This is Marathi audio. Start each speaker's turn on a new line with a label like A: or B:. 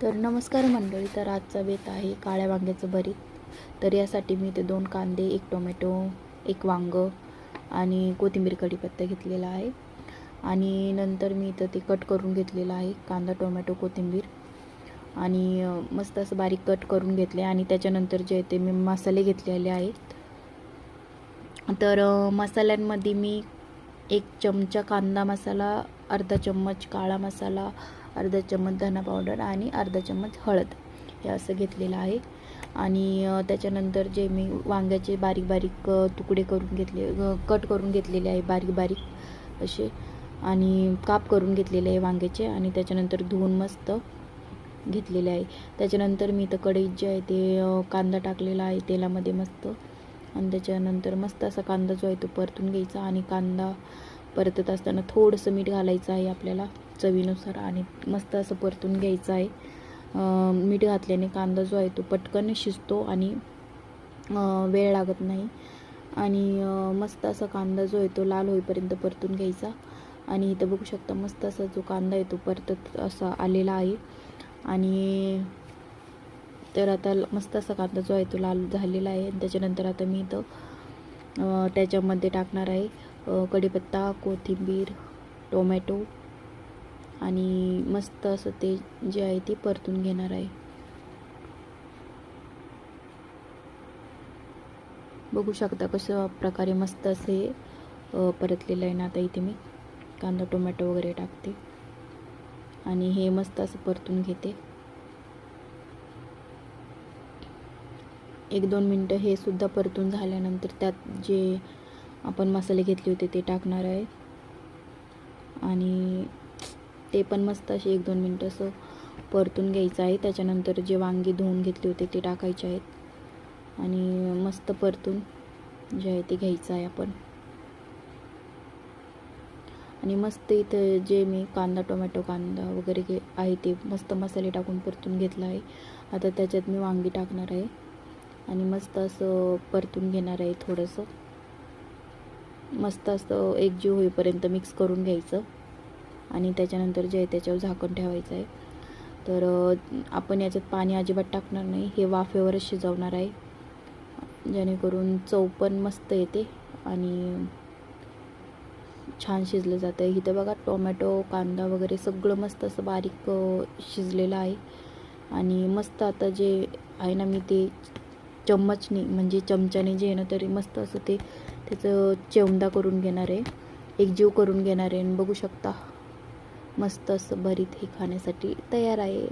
A: तर नमस्कार मंडळी. तर आजचा बेत आहे काळ्या वांग्याचं भरीत. तर यासाठी मी ते 2 कांदे, 1 टोमॅटो, 1 वांगं आणि कोथिंबीर कढीपत्ता घेतलेला आहे. आणि नंतर मी इथं ते कट करून घेतलेलं आहे, कांदा, टोमॅटो, कोथिंबीर आणि मस्त असं बारीक कट करून घेतले. आणि त्याच्यानंतर जे ते मी मसाले घेतलेले आहेत. तर मसाल्यांमध्ये मी 1 चमचा कांदा मसाला, अर्धा चम्मच काळा मसाला, अर्धा चम्मच धना पावडर आणि अर्धा चम्मच हळद हे असं घेतलेलं आहे. आणि त्याच्यानंतर जे मी वांग्याचे बारीक बारीक तुकडे करून घेतले, कट करून घेतलेले आहे बारीक बारीक असे, आणि काप करून घेतलेले आहे वांग्याचे. आणि त्याच्यानंतर धुवून मस्त घेतलेले आहे. त्याच्यानंतर मी इथं कढईत जे आहे ते कांदा टाकलेला आहे तेलामध्ये मस्त. आणि त्याच्यानंतर मस्त असा कांदा जो आहे तो परतून घ्यायचा. आणि कांदा परतत असताना थोडंसं मीठ घालायचं आहे आपल्याला चवीनुसार आणि मस्त असं परतून घ्यायचं आहे. मीठ घातल्याने कांदा जो आहे तो पटकन शिजतो आणि वेळ लागत नाही. आणि मस्त असा कांदा जो आहे तो लाल होईपर्यंत परतून घ्यायचा. आणि इथं बघू शकता मस्त असा जो कांदा आहे तो परतत असा आलेला आहे. आणि तर आता मस्त असा कांदा जो आहे तो लाल झालेला आहे. आणि त्याच्यानंतर आता मी इथं त्याच्यामध्ये टाकणार आहे कढीपत्ता, कोथिंबीर, टोमॅटो आणि मस्त असं ते जे आहे ते परतून घेणार आहे. बघू शकता कशा प्रकारे मस्त असे परतलेलं आहे ना. आता इथे मी कांदा, टोमॅटो वगैरे टाकते आणि हे मस्त असं परतून घेते. 1-2 मिनटं हे सुद्धा परतून झाल्यानंतर त्यात जे आपण मसाले घेतले होते ते टाकणार आहे. आणि ते पण मस्त असे 1-2 मिनटं असं परतून घ्यायचं आहे. त्याच्यानंतर जे वांगी धुवून घेतले होते ते टाकायचे आहेत आणि मस्त परतून जे आहे ते घ्यायचं आहे आपण. आणि मस्त इथं जे मी कांदा, टोमॅटो, कांदा वगैरे आहे ते मस्त मसाले टाकून परतून घेतला आहे. आता त्याच्यात मी वांगी टाकणार आहे आणि मस्त असं परतून घेणार आहे. थोडंसं मस्त असं एकजीव होईपर्यंत मिक्स करून घ्यायचं. आणि त्याच्यानंतर जे आहे त्याच्यावर झाकण ठेवायचं आहे. तर आपण याच्यात पाणी अजिबात टाकणार नाही, हे वाफेवरच शिजवणार आहे, जेणेकरून चव पण मस्त येते आणि छान शिजलं जातं आहे. इथं बघा टोमॅटो, कांदा वगैरे सगळं मस्त असं बारीक शिजलेलं आहे. आणि मस्त आता जे आहे ना मी ते चम्मचने म्हणजे चमच्याने जे आहे ना तरी मस्त असं ते त्याचं चेवंदा करून घेणार आहे, एकजीव करून घेणार आहे. आणि बघू शकता मस्त असं भरीत हे खाण्यासाठी तयार आहे.